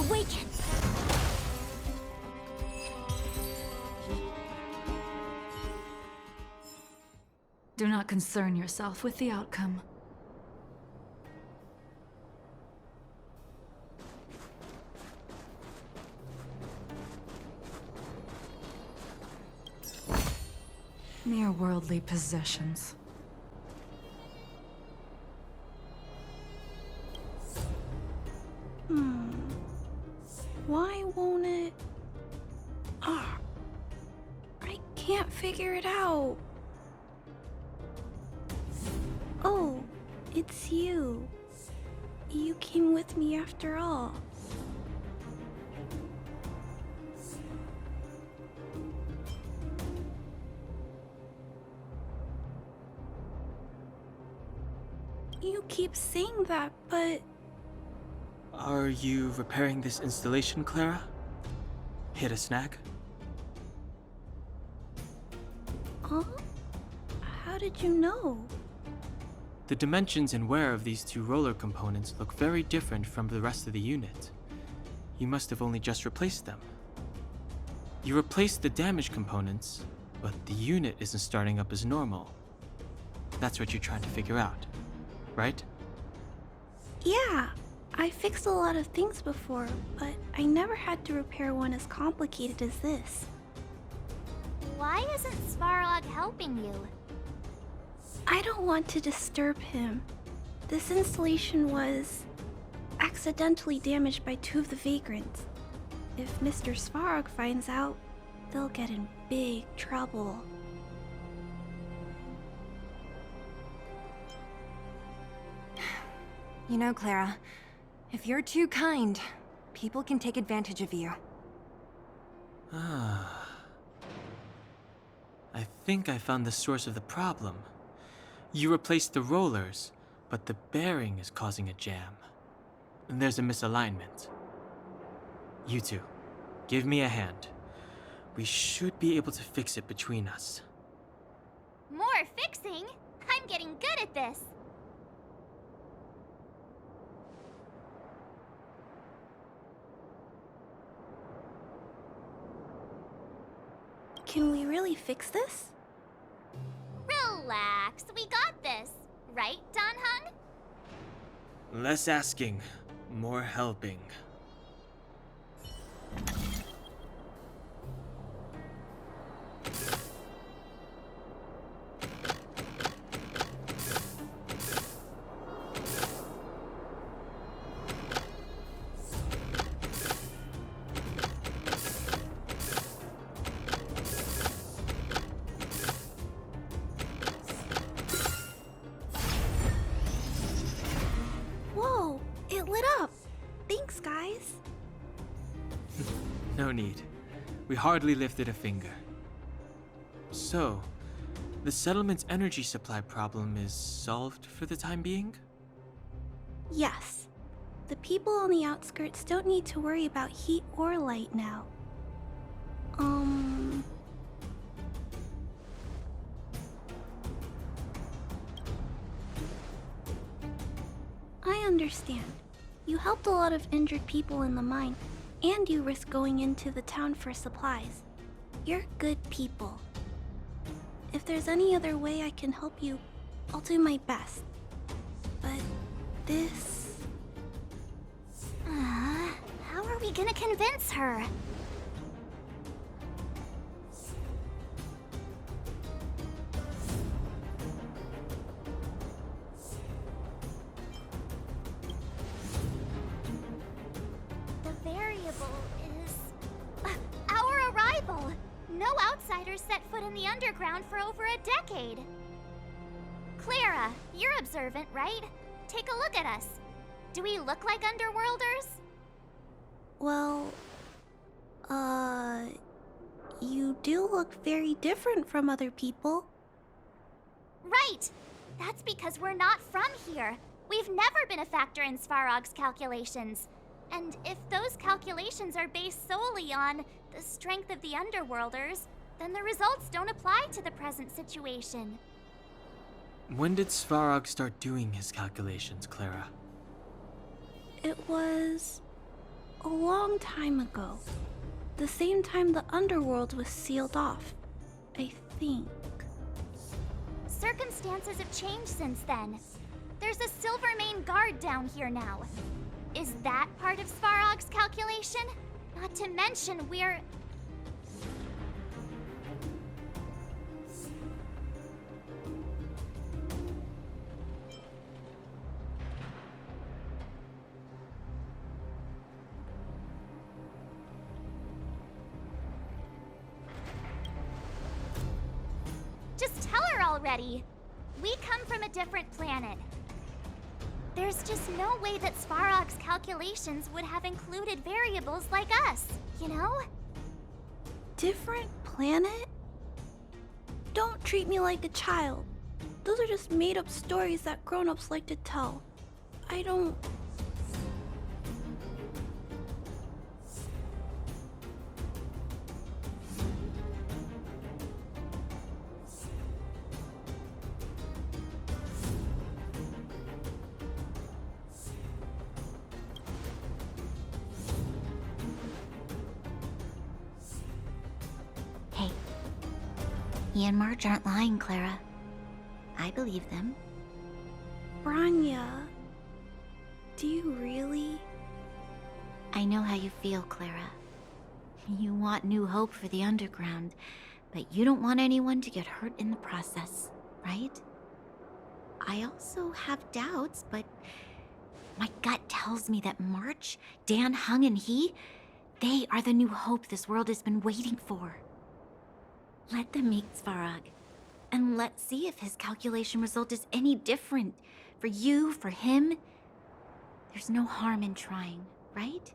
Awaken! Do not concern yourself with the outcome. Mere worldly possessions. Why won't it... Ah, I can't figure it out. Oh, it's you. You came with me after all. You keep saying that, but... Are you repairing this installation, Clara? Hit a snag? Huh? How did you know? The dimensions and wear of these two roller components look very different from the rest of the unit. You must have only just replaced them. You replaced the damaged components, but the unit isn't starting up as normal. That's what you're trying to figure out, right? Yeah, I fixed a lot of things before, but I never had to repair one as complicated as this. Why isn't Svarog helping you? I don't want to disturb him. This installation was accidentally damaged by two of the vagrants. If Mr. Svarog finds out, they'll get in big trouble. You know, Clara, if you're too kind, people can take advantage of you. Ah. I think I found the source of the problem. You replaced the rollers, but the bearing is causing a jam. There's a misalignment. You two, give me a hand. We should be able to fix it between us. More fixing? I'm getting good at this. Can we really fix this? Relax, we got this. Right, Dan Hung? Less asking, more helping. Whoa, it lit up! Thanks, guys. No need. We hardly lifted a finger. So, the settlement's energy supply problem is solved for the time being? Yes. The people on the outskirts don't need to worry about heat or light now. I understand. You helped a lot of injured people in the mine, and you risked going into the town for supplies. You're good people. If there's any other way I can help you, I'll do my best. But this... How are we gonna convince her? The variable is... our arrival! No outsiders set foot in the underground for over a decade. Clara, you're observant, right? Take a look at us. Do we look like Underworlders? Well, you do look very different from other people. Right! That's because we're not from here. We've never been a factor in Svarog's calculations. And if those calculations are based solely on the strength of the Underworlders, then the results don't apply to the present situation. When did Svarog start doing his calculations, Clara? It was a long time ago. The same time the Underworld was sealed off, I think. Circumstances have changed since then. There's a Silvermane guard down here now. Is that part of Svarog's calculation? Not to mention we're... Just tell her already. We come from a different planet. There's just no way that Svarog's calculations would have included variables like us, you know? Different planet? Don't treat me like a child. Those are just made-up stories that grown-ups like to tell. I don't... Hey, he and Marge aren't lying, Clara. I believe them. Branya... Do you really? I know how you feel, Clara. You want new hope for the Underground, but you don't want anyone to get hurt in the process, right? I also have doubts, but my gut tells me that March, Dan, Hung, and they are the new hope this world has been waiting for. Let them meet Svarog, and let's see if his calculation result is any different. For you, for him. There's no harm in trying, right?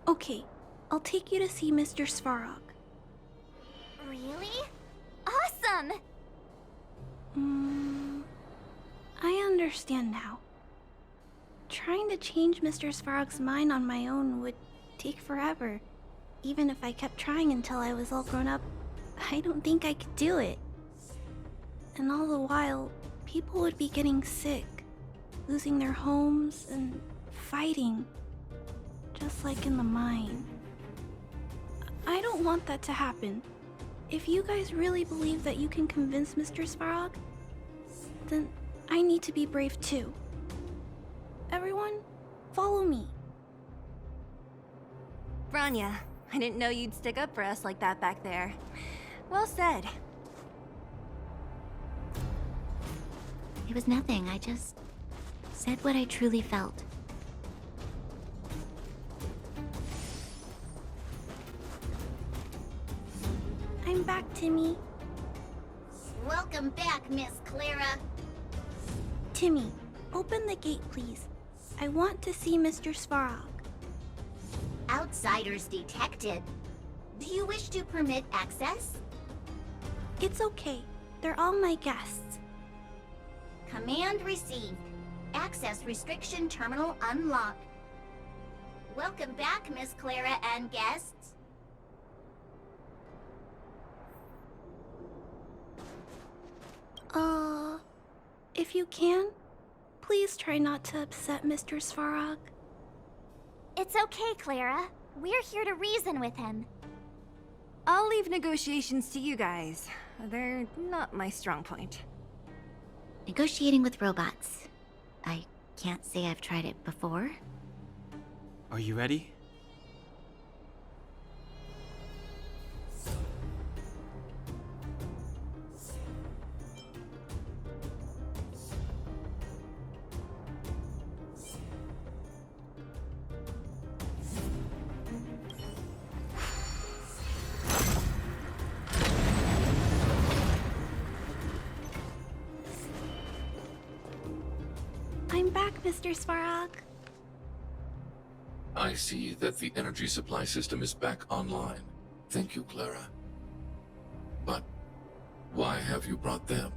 Okay, I'll take you to see Mr. Svarog. Really? Awesome! I understand now. Trying to change Mr. Svarog's mind on my own would take forever. Even if I kept trying until I was all grown up, I don't think I could do it. And all the while, people would be getting sick, losing their homes, and fighting. Just like in the mine. I don't want that to happen. If you guys really believe that you can convince Mr. Svarog, then I need to be brave too. Everyone, follow me. Branya, I didn't know you'd stick up for us like that back there. Well said. It was nothing, I just said what I truly felt. I'm back, Timmy. Welcome back, Miss Clara. Timmy, open the gate, please. I want to see Mr. Svarog. Outsiders detected. Do you wish to permit access? It's okay. They're all my guests. Command received. Access restriction terminal unlocked. Welcome back, Miss Clara and guests. If you can, please try not to upset Mr. Svarog. It's okay, Clara. We're here to reason with him. I'll leave negotiations to you guys. They're not my strong point. Negotiating with robots. I can't say I've tried it before. Are you ready? I'm back, Mr. Svarog. I see that the energy supply system is back online. Thank you, Clara. But why have you brought them?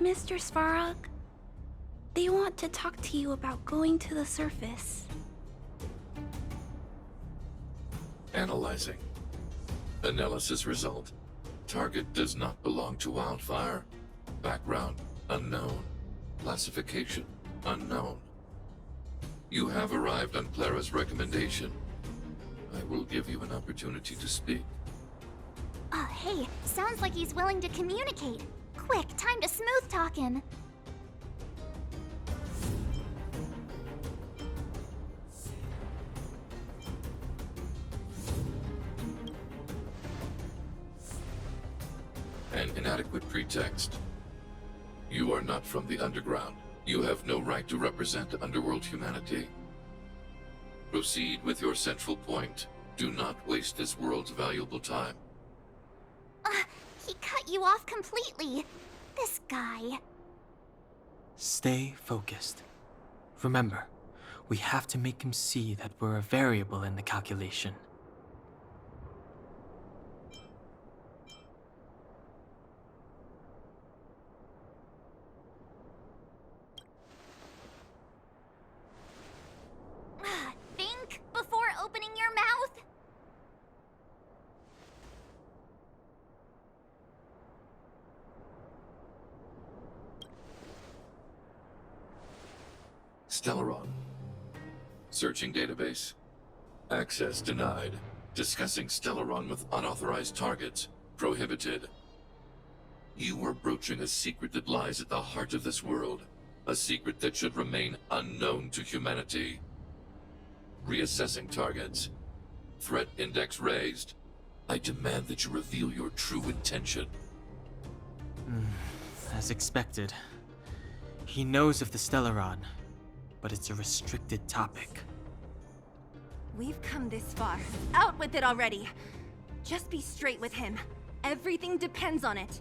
Mr. Svarog, they want to talk to you about going to the surface. Analyzing. Analysis result. Target does not belong to Wildfire. Background unknown. Classification unknown. You have arrived on Clara's recommendation. I will give you an opportunity to speak. Hey, sounds like he's willing to communicate. Quick, time to smooth talk him. An inadequate pretext. You are not from the Underground. You have no right to represent Underworld humanity. Proceed with your central point. Do not waste this world's valuable time. He cut you off completely. This guy. Stay focused. Remember, we have to make him see that we're a variable in the calculation. Think before opening your mouth. Stellaron. Searching database. Access denied. Discussing Stellaron with unauthorized targets. Prohibited. You are broaching a secret that lies at the heart of this world. A secret that should remain unknown to humanity. Reassessing targets. Threat index raised. I demand that you reveal your true intention. As expected. He knows of the Stellaron, but it's a restricted topic. We've come this far. Out with it already! Just be straight with him. Everything depends on it.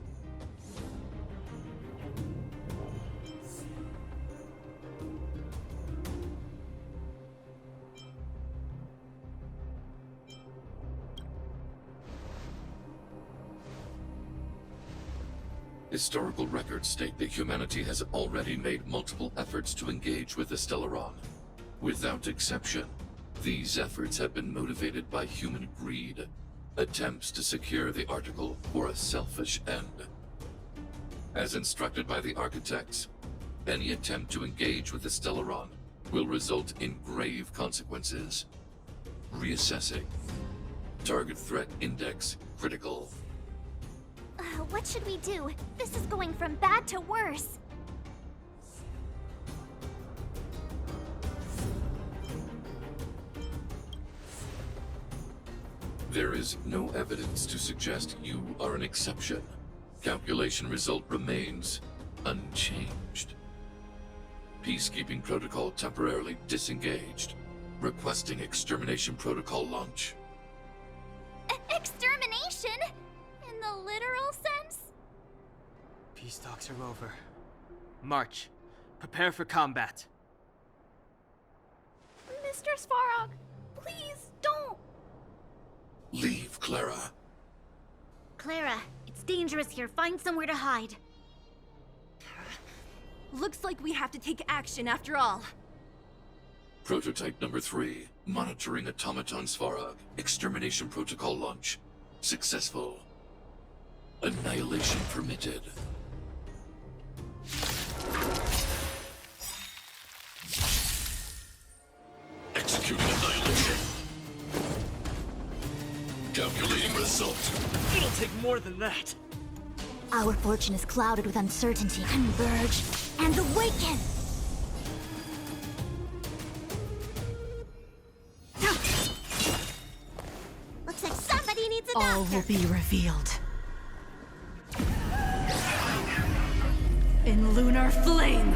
Historical records state that humanity has already made multiple efforts to engage with the Stellaron. Without exception, these efforts have been motivated by human greed, attempts to secure the article for a selfish end. As instructed by the architects, any attempt to engage with the Stellaron will result in grave consequences. Reassessing. Target threat index critical. What should we do? This is going from bad to worse. There is no evidence to suggest you are an exception. Calculation result remains unchanged. Peacekeeping protocol temporarily disengaged. Requesting extermination protocol launch. Extermination? In the literal sense? Peace talks are over. March. Prepare for combat. Mr. Svarog, please don't. Leave, Clara. Clara, it's dangerous here. Find somewhere to hide. Looks like we have to take action after all. Prototype number 3. Monitoring automaton Svarog. Extermination protocol launch. Successful. Annihilation permitted. Executing annihilation. Calculating result. It'll take more than that. Our fortune is clouded with uncertainty. Converge and awaken! Looks like somebody needs a All doctor. will be revealed. In lunar flame!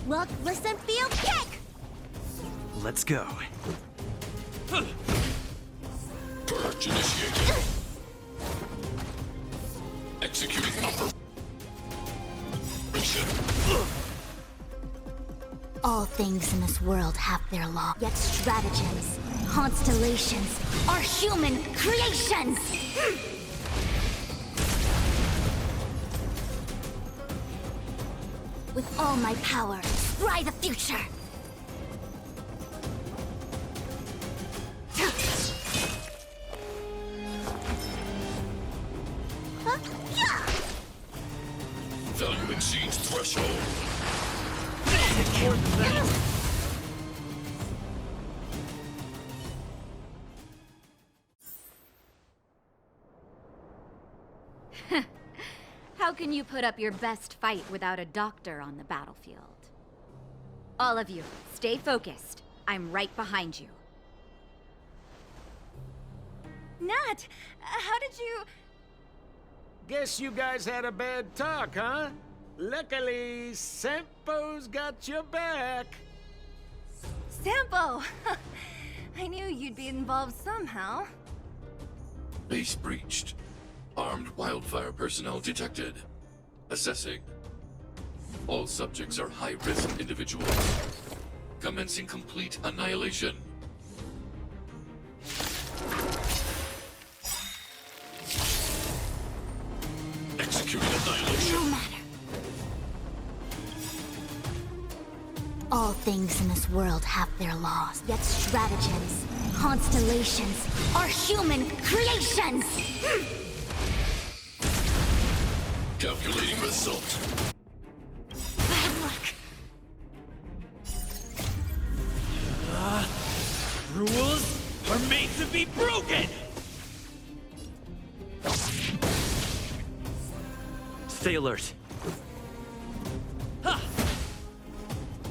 Look, listen, feel, kick! Let's go. Purge initiated. Executing operation. All things in this world have their law, yet stratagems, constellations are human creations! With all my power, scry the future! Value exceeds threshold. How can you put up your best fight without a doctor on the battlefield? All of you, stay focused. I'm right behind you. Nat, how did you... Guess you guys had a bad talk, huh? Luckily, Sampo's got your back. Sampo! I knew you'd be involved somehow. Base breached. Armed wildfire personnel detected. Assessing. All subjects are high-risk individuals. Commencing complete annihilation. Executing annihilation. No matter. All things in this world have their laws, yet stratagems, constellations, are human creations! Calculating result. Bad luck. Rules are made to be broken! Stay alert. Ha!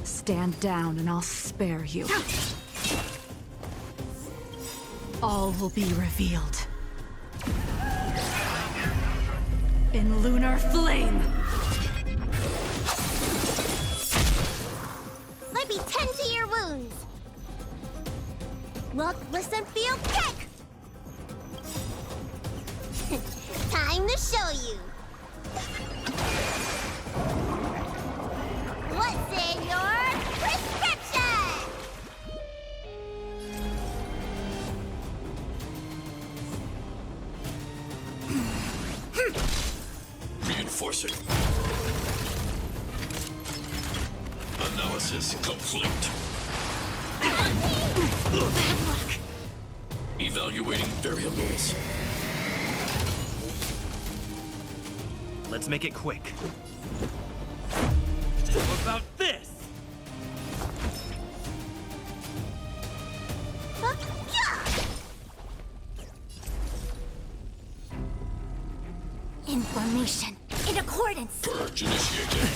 Stand down and I'll spare you. All will be revealed. In lunar flame! Let me tend to your wounds. Look, listen, feel, kick! Time to show you. What's in your prescription? Reinforcing. Analysis complete. Bad luck. Evaluating variables. Let's make it quick. How about this? Information in accordance. Purge initiated.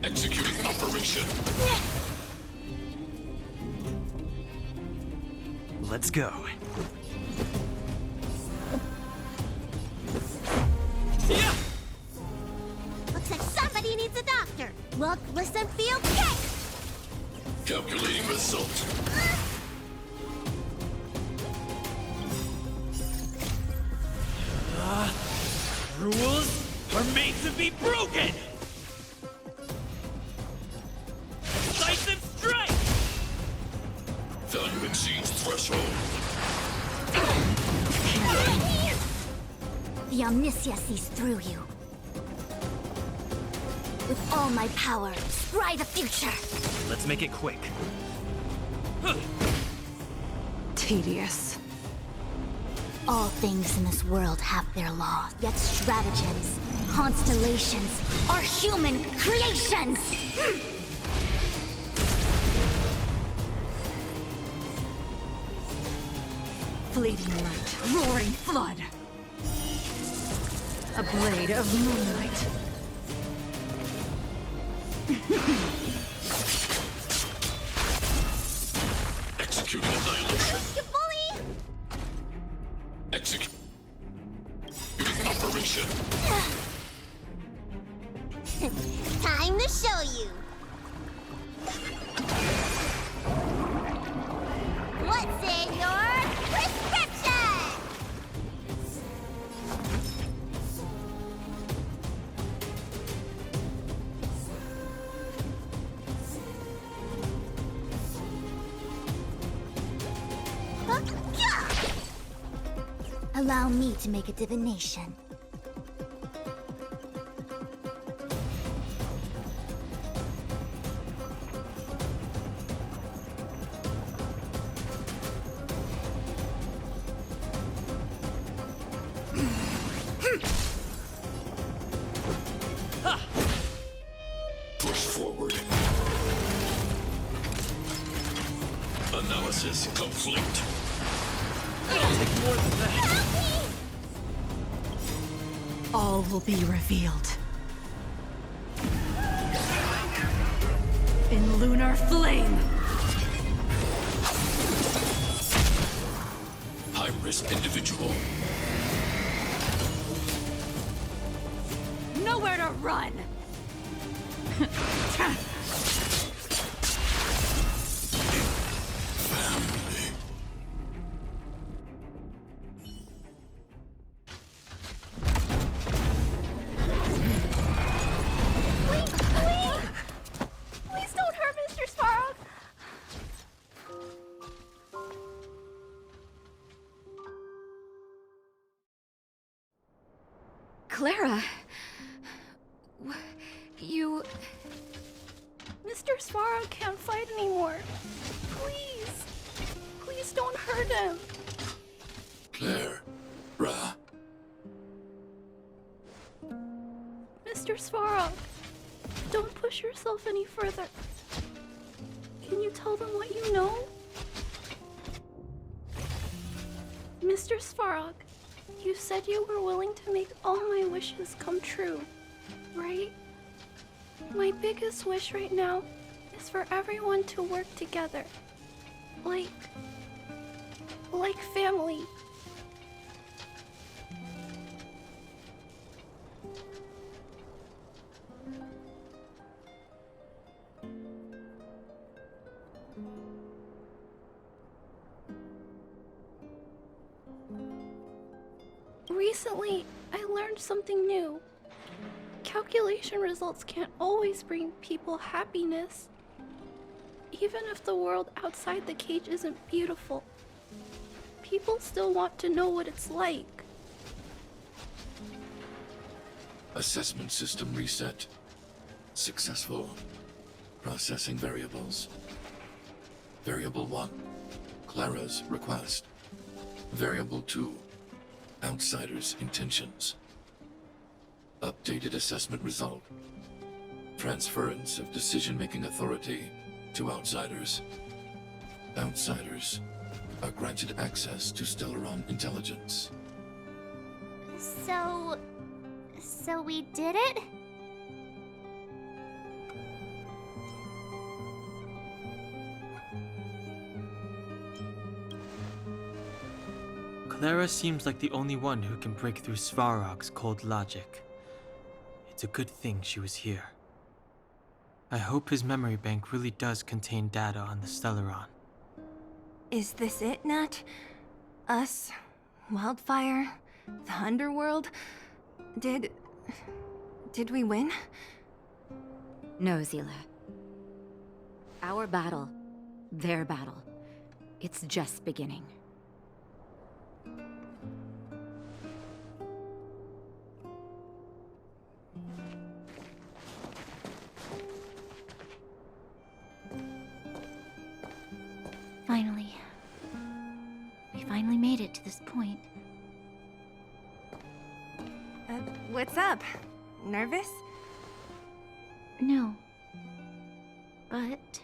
Executing operation. Let's go. Yeah! Looks like somebody needs a doctor. Look, listen, feel, kick! Calculating result. Rules are made to be broken! Decisive strike! Value exceeds threshold. The Omniscia sees through you. With all my power, scry the future! Let's make it quick. Tedious. All things in this world have their laws, yet stratagems, constellations, are human creations! Fleeting light, roaring flood. A blade of moonlight. Executing annihilation. You bully! Executing operation. Time to show you. What's in your prescription? Allow me to make a divination. Analysis complete. It'll take more than that. All will be revealed. In lunar flame! High-risk individual. Nowhere to run! Family. Please don't hurt Mr. Svarog! Clara... You... Mr. Svarog can't fight anymore. Please. Please don't hurt him. Claire. Ra. Mr. Svarog, don't push yourself any further. Can you tell them what you know? Mr. Svarog, you said you were willing to make all my wishes come true, right? My biggest wish right now is for everyone to work together. Like family. Recently, I learned something new. Calculation results can't always bring people happiness. Even if the world outside the cage isn't beautiful, people still want to know what it's like. Assessment system reset. Successful. Processing variables. Variable 1. Clara's request. Variable 2. Outsider's intentions. Updated assessment result. Transference of decision-making authority to outsiders. Outsiders are granted access to Stellaron intelligence. So we did it? Clara seems like the only one who can break through Svarog's cold logic. It's a good thing she was here. I hope his memory bank really does contain data on the Stellaron. Is this it, Nat? Us? Wildfire? The Underworld? Did we win? No, Zila. Our battle, their battle, it's just beginning. Finally. We finally made it to this point. What's up? Nervous? No. But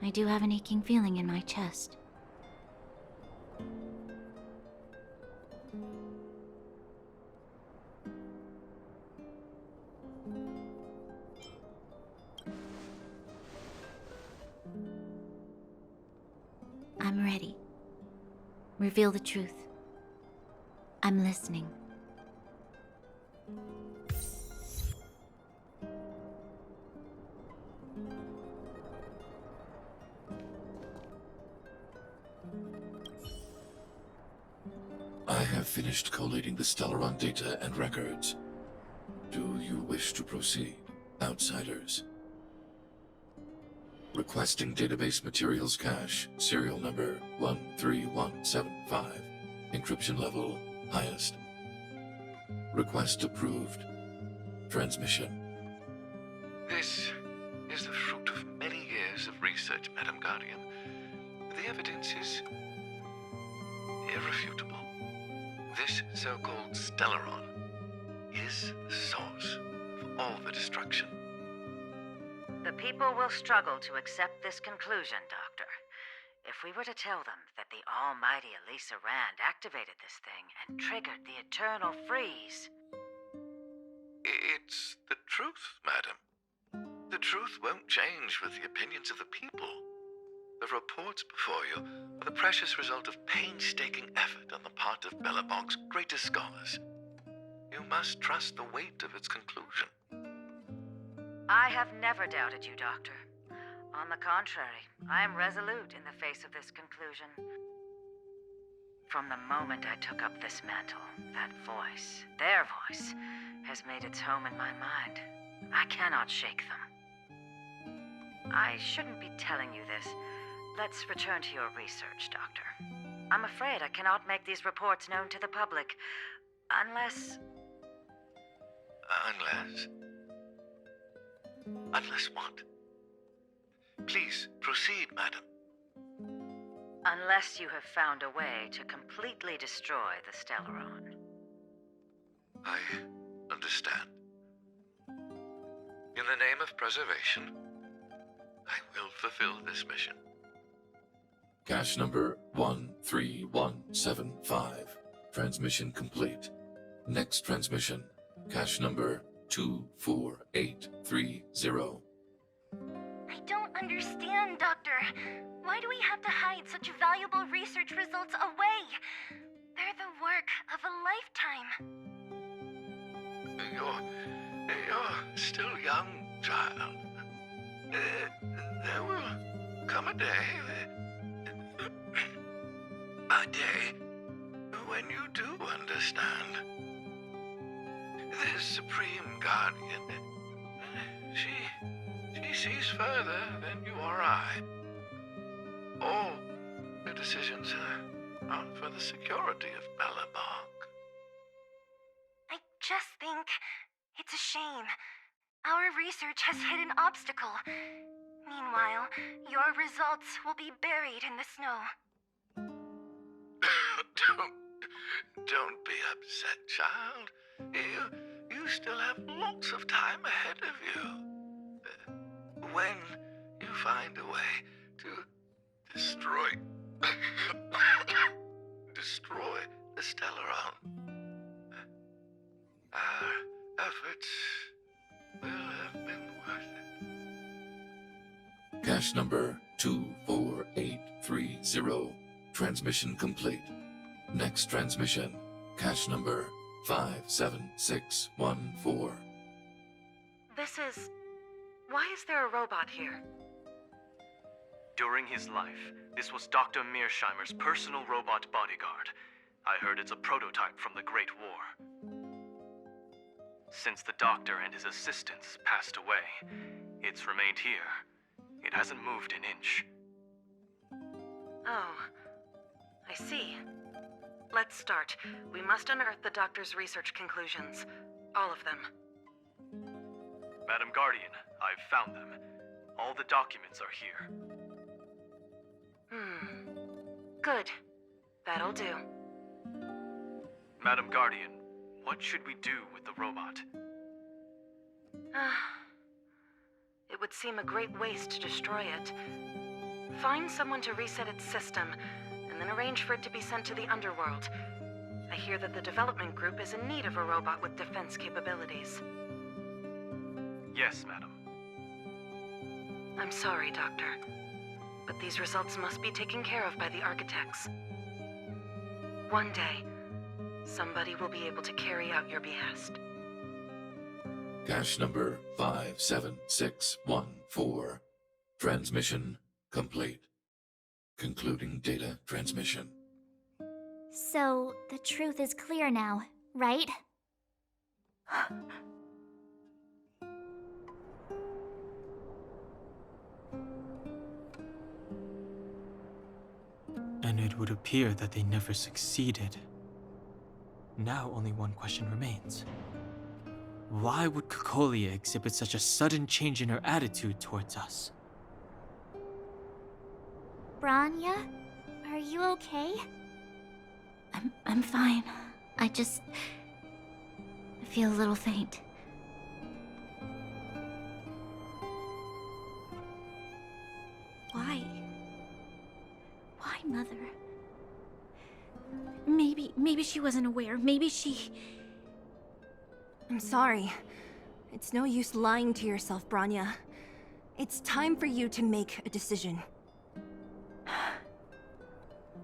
I do have an aching feeling in my chest. I'm ready. Reveal the truth. I'm listening. I have finished collating the Stellaron data and records. Do you wish to proceed, outsiders? Requesting database materials cache, serial number 13175, encryption level highest. Request approved. Transmission. This is the fruit of many years of research, Madam Guardian. The evidence is irrefutable. This so-called Stellaron is the source of all the destruction. The people will struggle to accept this conclusion, Doctor. If we were to tell them that the almighty Elisa Rand activated this thing and triggered the eternal freeze? It's the truth, madam. The truth won't change with the opinions of the people. The reports before you are the precious result of painstaking effort on the part of Belobog's greatest scholars. You must trust the weight of its conclusion. I have never doubted you, Doctor. On the contrary, I am resolute in the face of this conclusion. From the moment I took up this mantle, that voice, their voice, has made its home in my mind. I cannot shake them. I shouldn't be telling you this. Let's return to your research, Doctor. I'm afraid I cannot make these reports known to the public, unless... Unless what? Please, proceed, madam. Unless you have found a way to completely destroy the Stellaron. I understand. In the name of preservation, I will fulfill this mission. Cache number 13175. Transmission complete. Next transmission. Cache number 24830. I don't understand, Doctor. Why do we have to hide such valuable research results away? They're the work of a lifetime. You're still young, child. There will come a day, when you do understand. This Supreme Guardian, she sees further than you or I. All her decisions are for the security of Belobog. I just think it's a shame. Our research has hit an obstacle. Meanwhile, your results will be buried in the snow. Don't be upset, child. You still have lots of time ahead of you. When you find a way to destroy the Stellaron, our efforts will have been worth it. Cache number 24830. Transmission complete. Next transmission. Cache number 57614. Why is there a robot here? During his life, this was Dr. Mearsheimer's personal robot bodyguard. I heard it's a prototype from the Great War. Since the doctor and his assistants passed away, it's remained here. It hasn't moved an inch. Oh, I see. Let's start. We must unearth the doctor's research conclusions. All of them. Madam Guardian, I've found them. All the documents are here. Good. That'll do. Madam Guardian, what should we do with the robot? It would seem a great waste to destroy it. Find someone to reset its system, and then arrange for it to be sent to the Underworld. I hear that the development group is in need of a robot with defense capabilities. Yes, madam. I'm sorry, Doctor, but these results must be taken care of by the architects. One day, somebody will be able to carry out your behest. Cache number 57614. Transmission complete. Concluding data transmission. So, the truth is clear now, right? And it would appear that they never succeeded. Now only one question remains. Why would Kokolia exhibit such a sudden change in her attitude towards us? Branya? Are you okay? I'm fine. I feel a little faint. Why? My mother. Maybe she wasn't aware. Maybe she... I'm sorry. It's no use lying to yourself, Branya. It's time for you to make a decision.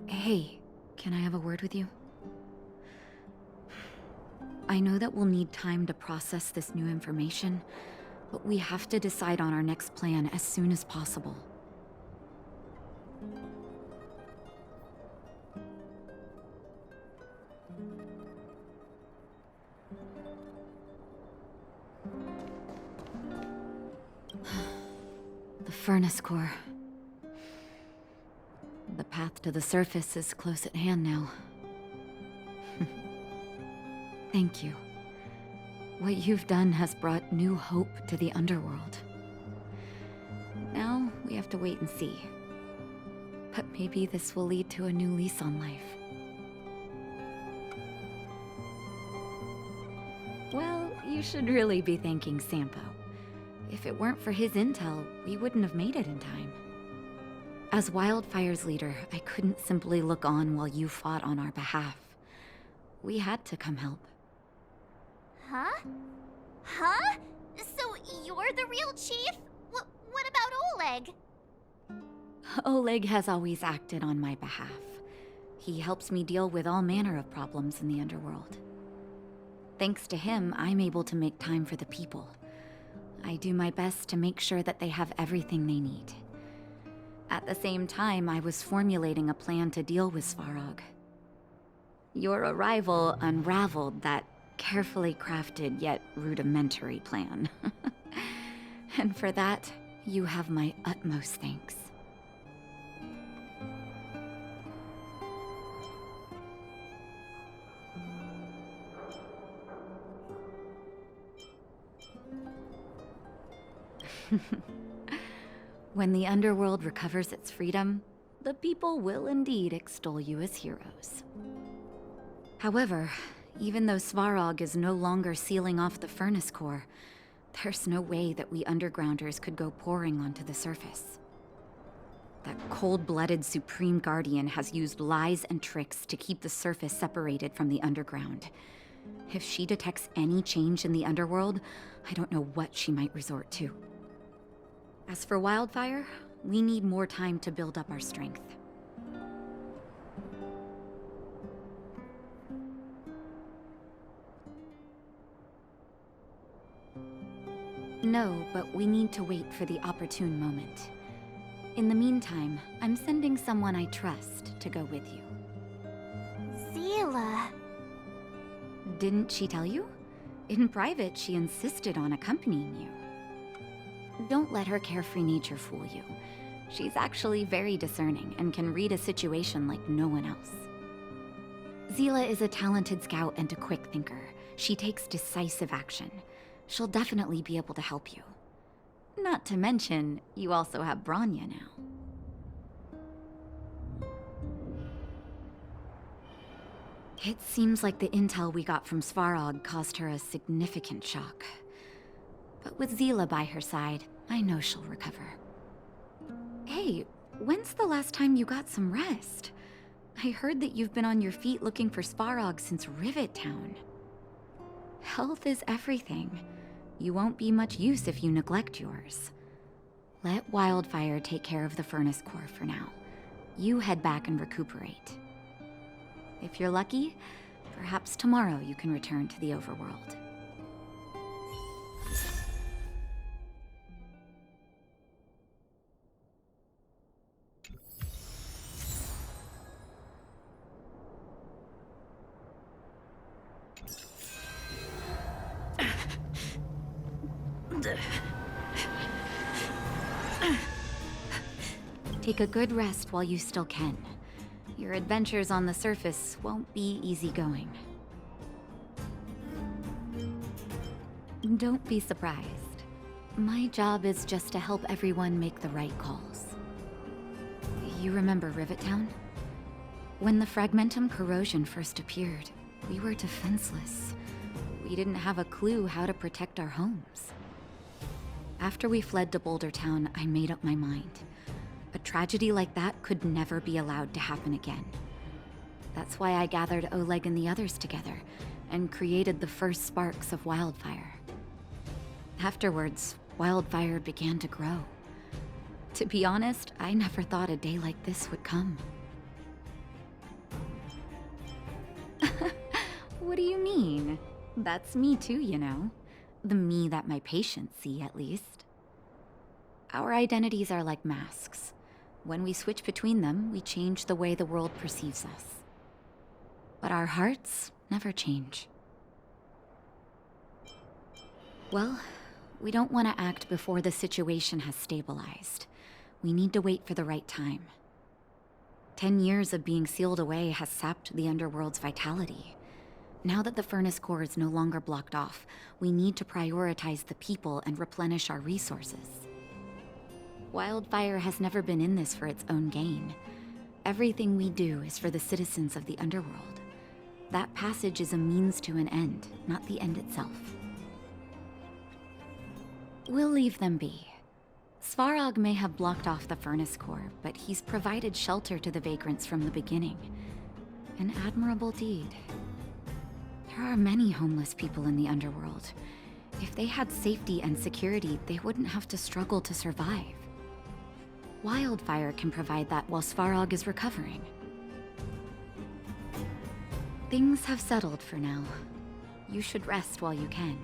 Hey, can I have a word with you? I know that we'll need time to process this new information, but we have to decide on our next plan as soon as possible. The furnace core. The path to the surface is close at hand now. Thank you. What you've done has brought new hope to the Underworld. Now, we have to wait and see. But maybe this will lead to a new lease on life. Well, you should really be thanking Sampo. If it weren't for his intel, we wouldn't have made it in time. As Wildfire's leader, I couldn't simply look on while you fought on our behalf. We had to come help. Huh? Huh? So you're the real chief? What about Oleg? Oleg has always acted on my behalf. He helps me deal with all manner of problems in the Underworld. Thanks to him, I'm able to make time for the people. I do my best to make sure that they have everything they need. At the same time, I was formulating a plan to deal with Svarog. Your arrival unraveled that carefully crafted yet rudimentary plan. And for that, you have my utmost thanks. When the Underworld recovers its freedom, the people will indeed extol you as heroes. However, even though Svarog is no longer sealing off the furnace core, there's no way that we Undergrounders could go pouring onto the surface. That cold-blooded Supreme Guardian has used lies and tricks to keep the surface separated from the underground. If she detects any change in the Underworld, I don't know what she might resort to. As for Wildfire, we need more time to build up our strength. No, but we need to wait for the opportune moment. In the meantime, I'm sending someone I trust to go with you. Zila. Didn't she tell you? In private, she insisted on accompanying you. Don't let her carefree nature fool you. She's actually very discerning and can read a situation like no one else. Zila is a talented scout and a quick thinker. She takes decisive action. She'll definitely be able to help you. Not to mention, you also have Branya now. It seems like the intel we got from Svarog caused her a significant shock. But with Zila by her side, I know she'll recover. Hey, when's the last time you got some rest? I heard that you've been on your feet looking for Svarog since Rivet Town. Health is everything. You won't be much use if you neglect yours. Let Wildfire take care of the furnace core for now. You head back and recuperate. If you're lucky, perhaps tomorrow you can return to the overworld. Take a good rest while you still can. Your adventures on the surface won't be easygoing. Don't be surprised. My job is just to help everyone make the right calls. You remember Rivet Town? When the Fragmentum corrosion first appeared, we were defenseless. We didn't have a clue how to protect our homes. After we fled to Boulder Town, I made up my mind. A tragedy like that could never be allowed to happen again. That's why I gathered Oleg and the others together and created the first sparks of wildfire. Afterwards, wildfire began to grow. To be honest, I never thought a day like this would come. What do you mean? That's me too, you know. The me that my patients see, at least. Our identities are like masks. When we switch between them, we change the way the world perceives us. But our hearts never change. Well, we don't want to act before the situation has stabilized. We need to wait for the right time. 10 years of being sealed away has sapped the Underworld's vitality. Now that the furnace core is no longer blocked off, we need to prioritize the people and replenish our resources. Wildfire has never been in this for its own gain. Everything we do is for the citizens of the Underworld. That passage is a means to an end, not the end itself. We'll leave them be. Svarog may have blocked off the furnace core, but he's provided shelter to the vagrants from the beginning. An admirable deed. There are many homeless people in the Underworld. If they had safety and security, they wouldn't have to struggle to survive. Wildfire can provide that while Svarog is recovering. Things have settled for now. You should rest while you can.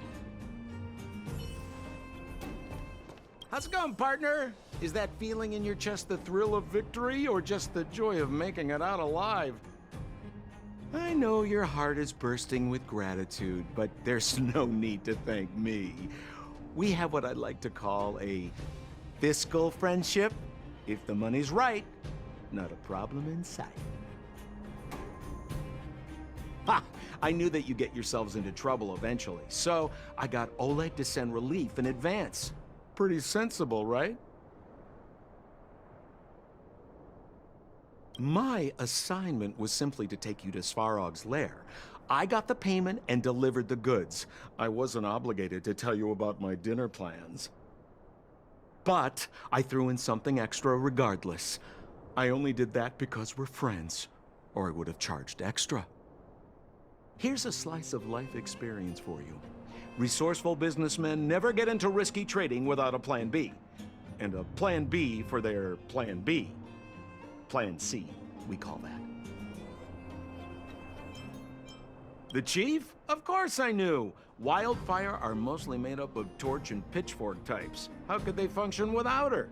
How's it going, partner? Is that feeling in your chest the thrill of victory or just the joy of making it out alive? I know your heart is bursting with gratitude, but there's no need to thank me. We have what I'd like to call a fiscal friendship. If the money's right, not a problem in sight. Ha! I knew that you'd get yourselves into trouble eventually, so I got Oleg to send relief in advance. Pretty sensible, right? My assignment was simply to take you to Svarog's lair. I got the payment and delivered the goods. I wasn't obligated to tell you about my dinner plans. But I threw in something extra regardless. I only did that because we're friends, or I would have charged extra. Here's a slice of life experience for you. Resourceful businessmen never get into risky trading without a plan B. And a plan B for their plan B. Plan C, we call that. The chief? Of course I knew. Wildfire are mostly made up of torch and pitchfork types. How could they function without her?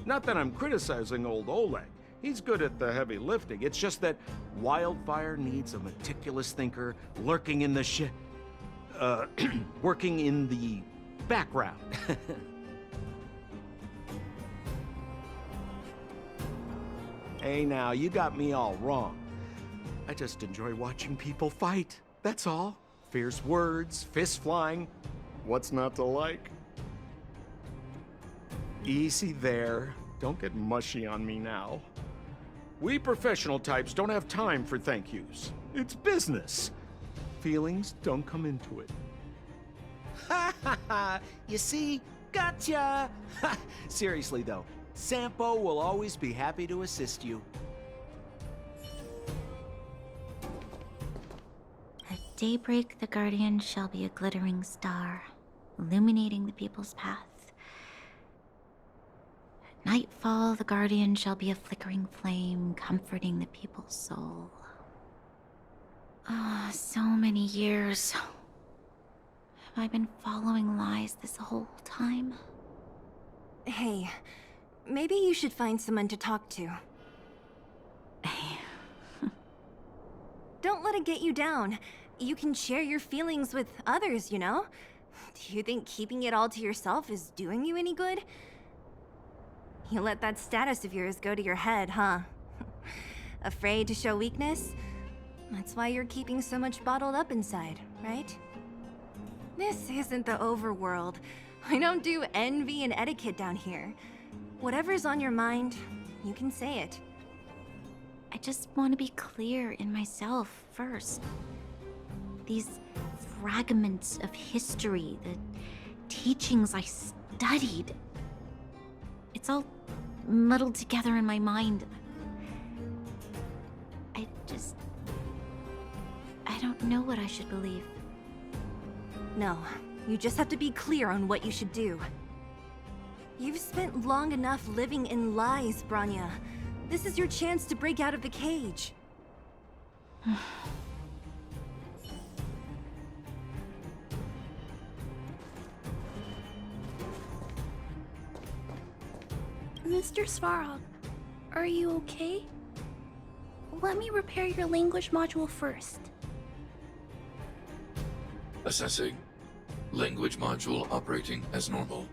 Not that I'm criticizing old Oleg. He's good at the heavy lifting. It's just that Wildfire needs a meticulous thinker lurking in the working in the background. Hey now, you got me all wrong. I just enjoy watching people fight, that's all. Fierce words, fists flying. What's not to like? Easy there. Don't get mushy on me now. We professional types don't have time for thank yous. It's business. Feelings don't come into it. Ha ha ha! You see? Gotcha! Seriously though, Sampo will always be happy to assist you. At daybreak, the Guardian shall be a glittering star, illuminating the people's path. At nightfall, the Guardian shall be a flickering flame, comforting the people's soul. Ah, so many years. Have I been following lies this whole time? Hey, maybe you should find someone to talk to. Don't let it get you down. You can share your feelings with others, you know? Do you think keeping it all to yourself is doing you any good? You let that status of yours go to your head, huh? Afraid to show weakness? That's why you're keeping so much bottled up inside, right? This isn't the overworld. I don't do envy and etiquette down here. Whatever's on your mind, you can say it. I just want to be clear in myself first. These fragments of history, the teachings I studied, it's all muddled together in my mind. I don't know what I should believe. No, you just have to be clear on what you should do. You've spent long enough living in lies, Branya. This is your chance to break out of the cage. Mr. Svarog, are you okay? Let me repair your language module first. Assessing. Language module operating as normal.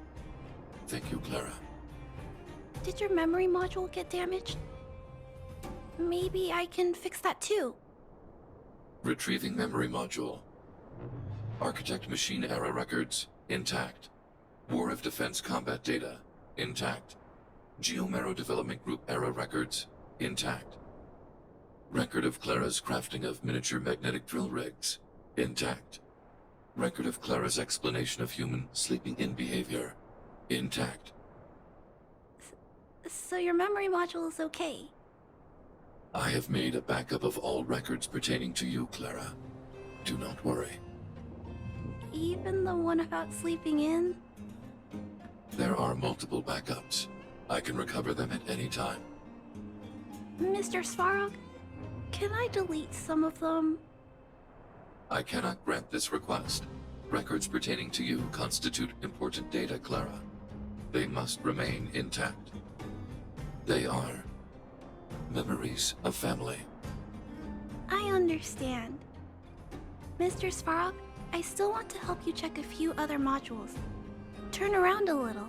Thank you, Clara. Did your memory module get damaged? Maybe I can fix that too. Retrieving memory module. Architect machine era records, intact. War of Defense combat data, intact. Geomero Development Group era records, intact. Record of Clara's crafting of miniature magnetic drill rigs, intact. Record of Clara's explanation of human sleeping in behavior, intact. So your memory module is okay? I have made a backup of all records pertaining to you, Clara. Do not worry. Even the one about sleeping in? There are multiple backups. I can recover them at any time. Mr. Svarog, can I delete some of them? I cannot grant this request. Records pertaining to you constitute important data, Clara. They must remain intact. They are memories of family. I understand. Mr. Svarog, I still want to help you check a few other modules. Turn around a little.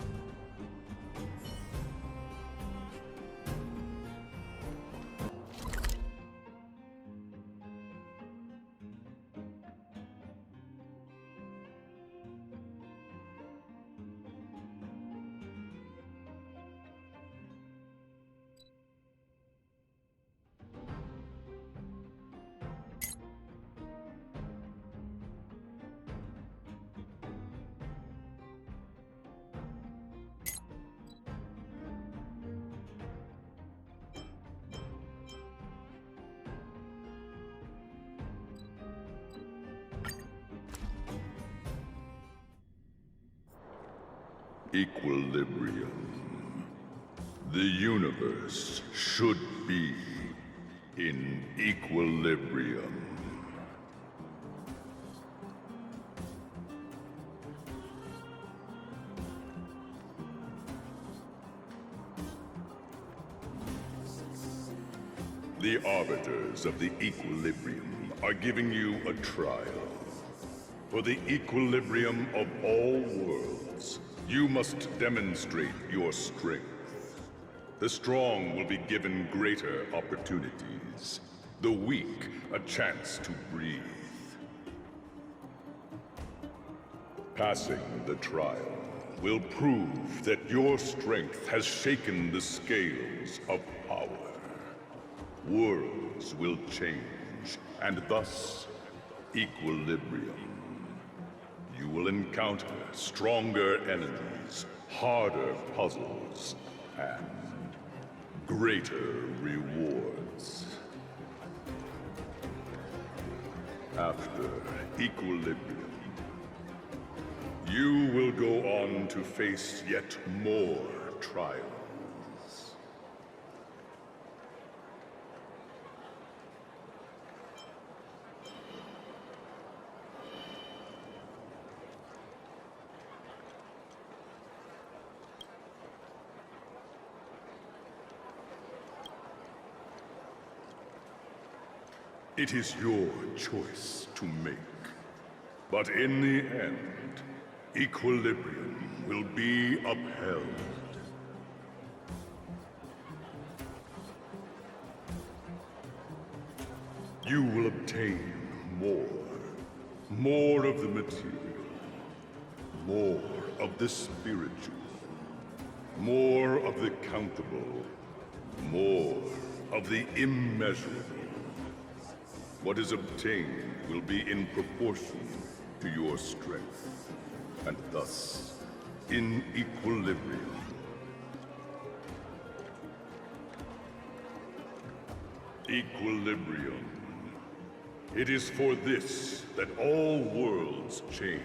Equilibrium. The universe should be in equilibrium. The arbiters of the equilibrium are giving you a trial. For the equilibrium of all worlds, you must demonstrate your strength. The strong will be given greater opportunities. The weak, a chance to breathe. Passing the trial will prove that your strength has shaken the scales of power. Worlds will change, and thus, equilibrium. You will encounter stronger enemies, harder puzzles, and greater rewards. After equilibrium, you will go on to face yet more trials. It is your choice to make. But in the end, equilibrium will be upheld. You will obtain more of the material, more of the spiritual, more of the countable, more of the immeasurable. What is obtained will be in proportion to your strength, and thus in equilibrium. Equilibrium. It is for this that all worlds change.